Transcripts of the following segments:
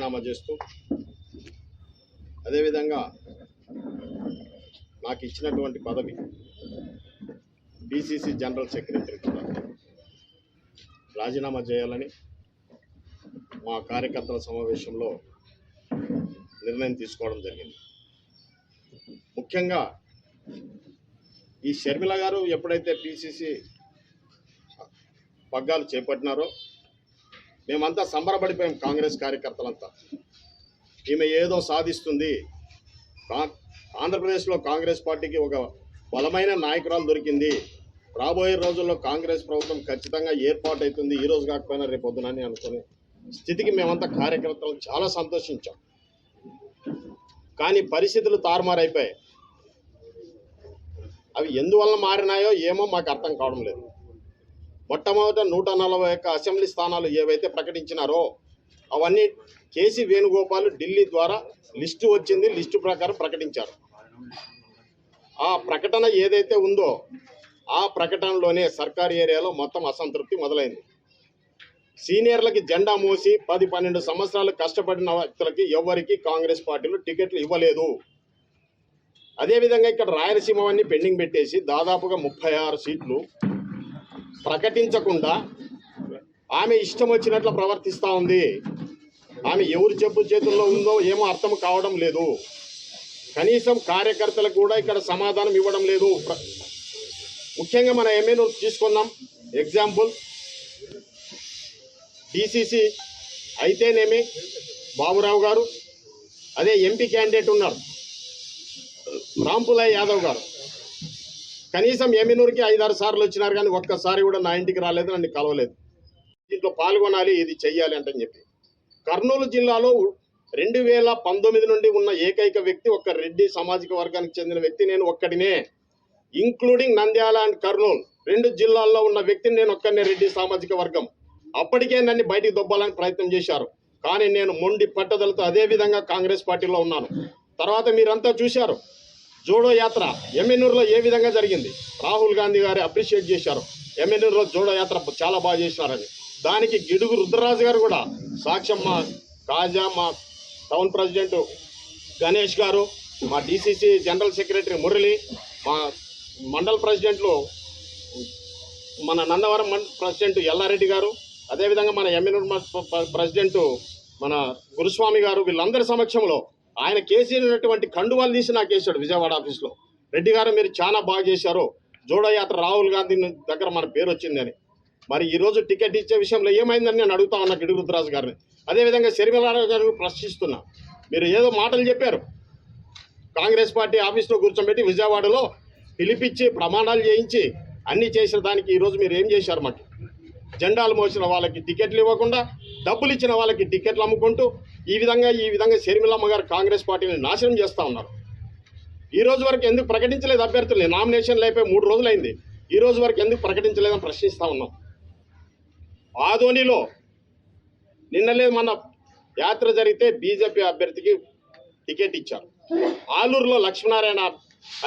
రాజీనామా చేస్తూ అదేవిధంగా నాకు ఇచ్చినటువంటి పదవి పిసిసి జనరల్ సెక్రటరీ కూడా రాజీనామా చేయాలని మా కార్యకర్తల సమావేశంలో నిర్ణయం తీసుకోవడం జరిగింది. ముఖ్యంగా ఈ షర్మిల గారు ఎప్పుడైతే పిసిసి పగ్గాలు చేపట్టినారో మేమంతా సంబరపడిపోయాం. కాంగ్రెస్ కార్యకర్తలంతా ఈమె ఏదో సాధిస్తుంది, ఆంధ్రప్రదేశ్లో కాంగ్రెస్ పార్టీకి ఒక బలమైన నాయకురాలు దొరికింది, రాబోయే రోజుల్లో కాంగ్రెస్ ప్రభుత్వం ఖచ్చితంగా ఏర్పాటు అవుతుంది, ఈ రోజు కాకపోయినా రేపు పొద్దునని అనుకునే స్థితికి మేమంతా కార్యకర్తలు చాలా సంతోషించాం. కానీ పరిస్థితులు తారుమారైపోయాయి. అవి ఎందువల్ల మారినాయో ఏమో మాకు అర్థం కావడం లేదు. మొట్టమొదట 141 అసెంబ్లీ స్థానాలు ఏవైతే ప్రకటించినారో అవన్నీ కేసీ వేణుగోపాల్ ఢిల్లీ ద్వారా లిస్టు వచ్చింది, లిస్టు ప్రకారం ప్రకటించారు. ఆ ప్రకటన ఏదైతే ఉందో ఆ ప్రకటనలోనే సర్కారు ఏరియాలో మొత్తం అసంతృప్తి మొదలైంది. సీనియర్లకి జెండా మోసి 10-12 సంవత్సరాలు కష్టపడిన వ్యక్తులకి ఎవరికి కాంగ్రెస్ పార్టీలో టికెట్లు ఇవ్వలేదు. అదేవిధంగా ఇక్కడ రాయలసీమవన్నీ పెండింగ్ పెట్టేసి దాదాపుగా 36 సీట్లు ప్రకటించకుండా ఆమె ఇష్టం వచ్చినట్లు ప్రవర్తిస్తూ ఉంది. ఆమె ఎవరు చెప్పు చేతుల్లో ఉందో ఏమో అర్థం కావడం లేదు. కనీసం కార్యకర్తలకు కూడా ఇక్కడ సమాధానం ఇవ్వడం లేదు. ముఖ్యంగా మన ఎమ్మెల్యేలు తీసుకుందాం ఎగ్జాంపుల్. డిసిసి అయితేనేమి బాబురావు గారు, అదే ఎంపీ క్యాండిడేట్ ఉన్నారు రాంపులయ్య యాదవ్ గారు, కనీసం ఎమ్మెనూరుకి 5-6 సార్లు వచ్చినారు, కానీ ఒక్కసారి కూడా నా ఇంటికి రాలేదు, నన్ను కలవలేదు. దీంట్లో పాల్గొనాలి, ఇది చెయ్యాలి అంటని చెప్పి. కర్నూలు జిల్లాలో 2019 నుండి ఉన్న ఏకైక వ్యక్తి ఒక్క రెడ్డి సామాజిక వర్గానికి చెందిన వ్యక్తి నేను ఒక్కడినే, ఇంక్లూడింగ్ నంద్యాల అండ్ కర్నూలు 2 జిల్లాల్లో ఉన్న వ్యక్తిని నేను ఒక్కనే, రెడ్డి సామాజిక వర్గం. అప్పటికే నన్ను బయటికి దొబ్బాలని ప్రయత్నం చేశారు, కానీ నేను మొండి పట్టుదలతో అదే విధంగా కాంగ్రెస్ పార్టీలో ఉన్నాను. తర్వాత మీరంతా చూశారు జోడో యాత్ర ఎమ్మెనూరులో ఏ విధంగా జరిగింది. రాహుల్ గాంధీ గారు అప్రిషియేట్ చేశారు, ఎమ్మెనూరులో జోడో యాత్ర చాలా బాగా చేసినారని. దానికి గిడుగు రుద్రరాజు గారు కూడా సాక్ష్యం. మా కాజా, మా టౌన్ ప్రెసిడెంట్ గణేష్ గారు, మా డిసిసి జనరల్ సెక్రటరీ మురళి, మా మండల్ ప్రెసిడెంట్లు మన నందవరం ప్రెసిడెంట్ ఎల్లారెడ్డి గారు, అదేవిధంగా మన ఎమ్మెనూరు ప్రెసిడెంట్ మన గురుస్వామి గారు, వీళ్ళందరి సమక్షంలో ఆయన కేసీనటువంటి కండువాలు తీసి నాకు వేసాడు విజయవాడ ఆఫీస్లో. రెడ్డి గారు మీరు చాలా బాగా చేశారు, జోడో యాత్ర రాహుల్ గాంధీ దగ్గర మన పేరు వచ్చిందని. మరి ఈరోజు టికెట్ ఇచ్చే విషయంలో ఏమైందని నేను అడుగుతా ఉన్నా గిడుగు రుద్రరాజు గారిని. అదేవిధంగా షర్మిల గారిని ప్రశ్నిస్తున్నా. మీరు ఏదో మాటలు చెప్పారు, కాంగ్రెస్ పార్టీ ఆఫీస్లో కూర్చోబెట్టి విజయవాడలో పిలిపించి ప్రమాణాలు చేయించి అన్నీ చేసిన దానికి ఈరోజు మీరు ఏం చేశారు? మాకు జెండాలు మోసిన వాళ్ళకి టికెట్లు ఇవ్వకుండా, డబ్బులు ఇచ్చిన వాళ్ళకి టికెట్లు అమ్ముకుంటూ ఈ విధంగా షర్మిలమ్మ గారు కాంగ్రెస్ పార్టీని నాశనం చేస్తూ ఉన్నారు. ఈ రోజు వరకు ఎందుకు ప్రకటించలేదు అభ్యర్థుల్ని? నామినేషన్లు అయిపోయి 3 రోజులైంది, ఈ రోజు వరకు ఎందుకు ప్రకటించలేదని ప్రశ్నిస్తూ ఉన్నాం. ఆదోనిలో నిన్నలే మన యాత్ర జరిగితే బీజేపీ అభ్యర్థికి టికెట్ ఇచ్చారు. ఆలూరులో లక్ష్మీనారాయణ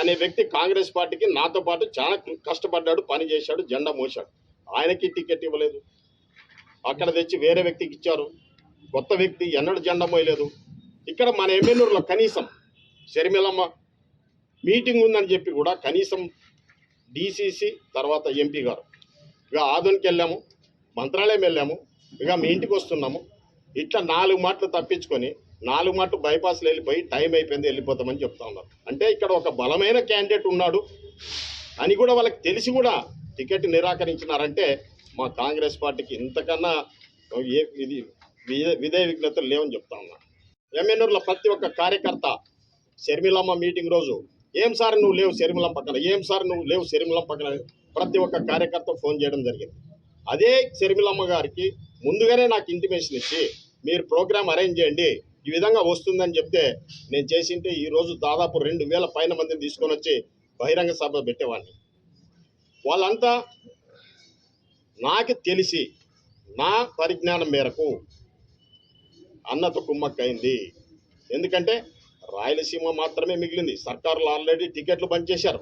అనే వ్యక్తి కాంగ్రెస్ పార్టీకి నాతో పాటు చాలా కష్టపడ్డాడు, పని చేశాడు, జెండా మోశాడు, ఆయనకి టికెట్ ఇవ్వలేదు. అక్కడ తెచ్చి వేరే వ్యక్తికి ఇచ్చారు, కొత్త వ్యక్తి ఎన్నడూ జెండా మోయలేదు. ఇక్కడ మన ఎమ్మెల్యేలో కనీసం షర్మిలమ్మ మీటింగ్ ఉందని చెప్పి కూడా కనీసం డిసిసి తర్వాత ఎంపీ గారు ఇక ఆదోనికి వెళ్ళాము, మంత్రాలయం వెళ్ళాము, ఇక మీ ఇంటికి వస్తున్నాము, ఇట్లా 4 మాటలు తప్పించుకొని 4 మాటలు బైపాస్లో వెళ్ళిపోయి టైం అయిపోయింది వెళ్ళిపోతామని చెప్తా ఉన్నారు. అంటే ఇక్కడ ఒక బలమైన క్యాండిడేట్ ఉన్నాడు అని కూడా వాళ్ళకి తెలిసి కూడా టికెట్ నిరాకరించినారంటే మా కాంగ్రెస్ పార్టీకి ఇంతకన్నా ఇది విధేయ విఘ్నతలు లేవని చెప్తా ఉన్నా. ఎమ్మెనూరులో ప్రతి ఒక్క కార్యకర్త షర్మిలమ్మ మీటింగ్ రోజు ఏం సార్ నువ్వు లేవు షర్మిలమ్మ పక్కన, ఏం సార్ నువ్వు లేవు షర్మిలమ్మ పక్కన, ప్రతి ఒక్క కార్యకర్త ఫోన్ చేయడం జరిగింది. అదే షర్మిలమ్మ గారికి ముందుగానే నాకు ఇంటిమేషన్ ఇచ్చి మీరు ప్రోగ్రామ్ అరేంజ్ చేయండి, ఈ విధంగా వస్తుందని చెప్తే నేను చేసింటే ఈరోజు దాదాపు 2000 పైన మందిని తీసుకొని వచ్చి బహిరంగ సభ పెట్టేవాడిని. వాళ్ళంతా నాకు తెలిసి నా పరిజ్ఞానం మేరకు అన్నతో కుమ్మక్కైంది. ఎందుకంటే రాయలసీమ మాత్రమే మిగిలింది, సర్కారులు ఆల్రెడీ టికెట్లు బంద్ చేశారు.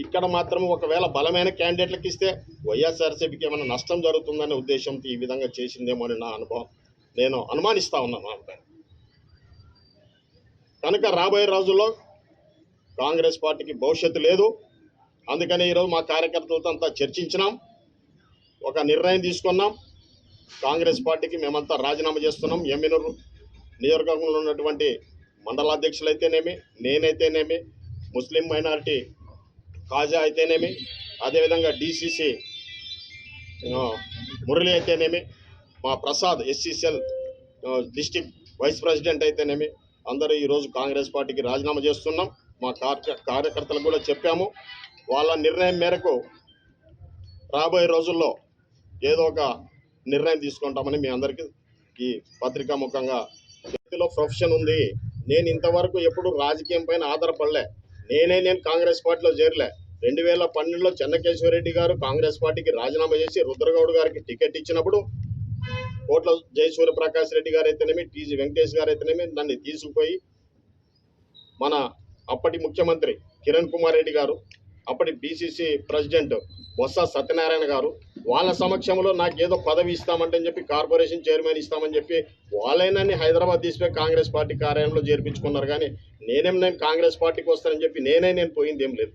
ఇక్కడ మాత్రం ఒకవేళ బలమైన క్యాండిడేట్లకు ఇస్తే వైఎస్ఆర్సీపీకి ఏమైనా నష్టం జరుగుతుందనే ఉద్దేశంతో ఈ విధంగా చేసిందేమో అని నా అనుభవం, నేను అనుమానిస్తూ ఉన్నాను. కనుక రాబోయే రోజుల్లో కాంగ్రెస్ పార్టీకి భవిష్యత్తు లేదు. అందుకని ఈరోజు మా కార్యకర్తలతో అంతా చర్చించినాం, ఒక నిర్ణయం తీసుకున్నాం. కాంగ్రెస్ పార్టీకి మేమంతా రాజీనామా చేస్తున్నాం. ఎమ్మినూరు నియోజకవర్గంలో ఉన్నటువంటి మండలాధ్యక్షులైతేనేమి, నేనైతేనేమి, ముస్లిం మైనారిటీ కాజా అయితేనేమి, అదేవిధంగా డిసిసి మురళి అయితేనేమి, మా Prasad SCCL district vice president అయితేనేమి, అందరూ ఈరోజు కాంగ్రెస్ పార్టీకి రాజీనామా చేస్తున్నాం. మా కార్యకర్తలకు కూడా చెప్పాము. వాళ్ళ నిర్ణయం మేరకు రాబోయే రోజుల్లో ఏదో ఒక నిర్ణయం తీసుకుంటామని మీ అందరికీ ఈ పత్రికా ముఖంగా వ్యక్తిలో ప్రొఫెషన్ ఉంది. నేను ఇంతవరకు ఎప్పుడు రాజకీయం పైన ఆధారపడలే. నేను కాంగ్రెస్ పార్టీలో చేరలే. 2012లో చెన్నకేశ్వరరెడ్డి గారు కాంగ్రెస్ పార్టీకి రాజీనామా చేసి రుద్రగౌడ్ గారికి టికెట్ ఇచ్చినప్పుడు కోట్ల జయసూర్యప్రకాష్ రెడ్డి గారు అయితేనేమి, టీజీ వెంకటేష్ గారు అయితేనేమి నన్ను తీసుకుపోయి మన అప్పటి ముఖ్యమంత్రి కిరణ్ కుమార్ రెడ్డి గారు, అప్పటి పిసిసి ప్రెసిడెంట్ బొత్స సత్యనారాయణ గారు వాళ్ళ సమక్షంలో నాకు ఏదో పదవి ఇస్తామంటే చెప్పి కార్పొరేషన్ చైర్మన్ ఇస్తామని చెప్పి వాళ్ళైనా హైదరాబాద్ తీసిపోయి కాంగ్రెస్ పార్టీ కార్యాలయంలో చేర్పించుకున్నారు. కానీ నేను కాంగ్రెస్ పార్టీకి వస్తానని చెప్పి నేను పోయింది ఏం లేదు.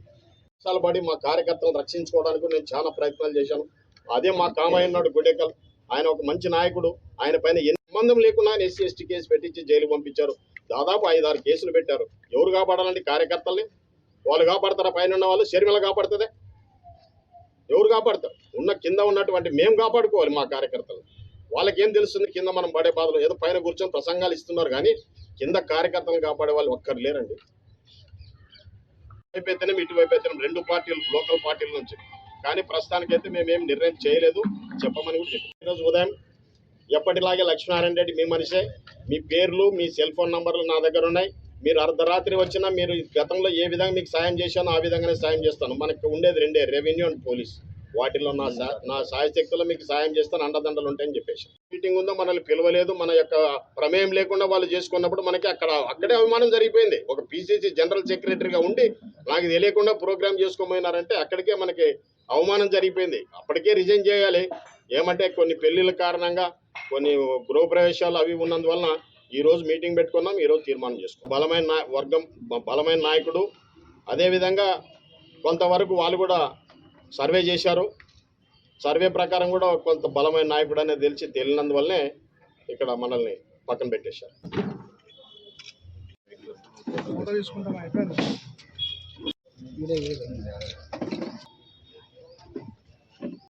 వర్షాలు పడి మా కార్యకర్తలను రక్షించుకోవడానికి నేను చాలా ప్రయత్నాలు చేశాను. అదే మా కామయ్య ఉన్నాడు గుడేకల్, ఆయన ఒక మంచి నాయకుడు. ఆయన పైన ఎన్ని సంబంధం లేకుండా ఆయన ఎస్సీ ఎస్టీ కేసు పెట్టించి జైలు పంపించారు. దాదాపు 5-6 కేసులు పెట్టారు. ఎవరు కాపాడాలండి కార్యకర్తల్ని? వాళ్ళు కాపాడతారా? పైన ఉన్న వాళ్ళు షర్మిల కాపాడుతుందే? ఎవరు కాపాడతారు? కింద ఉన్నటువంటి మేము కాపాడుకోవాలి మా కార్యకర్తలు. వాళ్ళకేం తెలుస్తుంది కింద మనం పడే బాధలు? ఏదో పైన కూర్చొని ప్రసంగాలు ఇస్తున్నారు కానీ కింద కార్యకర్తలను కాపాడే వాళ్ళు ఒక్కరు లేరండి. అయిపోతేనే ఇటువైపు అయితేనే 2 పార్టీలు లోకల్ పార్టీల నుంచి. కానీ ప్రస్తుతానికైతే మేమేం నిర్ణయం చేయలేదు, చెప్పమని కూడా చెప్పారు. ఈరోజు ఉదయం ఎప్పటిలాగే లక్ష్మీనారాయణ రెడ్డి మీ మనిషే, మీ పేర్లు మీ సెల్ ఫోన్ నంబర్లు నా దగ్గర ఉన్నాయి. మీరు అర్ధరాత్రి వచ్చినా మీరు గతంలో ఏ విధంగా మీకు సాయం చేశానో ఆ విధంగానే సాయం చేస్తాను. మనకు ఉండేది 2 రెవెన్యూ అండ్ పోలీస్. వాటిలో నా సాయశక్తుల్లో మీకు సాయం చేస్తాను, అండదండలు ఉంటాయని చెప్పేసి. మీటింగ్ ఉందో మనల్ని పిలవలేదు, మన యొక్క ప్రమేయం లేకుండా వాళ్ళు చేసుకున్నప్పుడు మనకి అక్కడే అవమానం జరిగిపోయింది. ఒక పిసిసి జనరల్ సెక్రటరీగా ఉండి నాకు తెలియకుండా ప్రోగ్రామ్ చేసుకోబోయినారంటే అక్కడికే మనకి అవమానం జరిగిపోయింది. అప్పటికే రిజైన్ చేయాలి. ఏమంటే కొన్ని పెళ్లిళ్ళ కారణంగా కొన్ని గృహప్రవేశాలు అవి ఉన్నందువలన ఈరోజు మీటింగ్ పెట్టుకున్నాం, ఈరోజు తీర్మానం చేసుకున్నాం. బలమైన నాయకుడు. అదేవిధంగా కొంతవరకు వాళ్ళు కూడా సర్వే చేశారు. సర్వే ప్రకారం కూడా కొంత బలమైన నాయకుడు అనేది తెలియనందువల్లనే ఇక్కడ మనల్ని పక్కన పెట్టేశారు.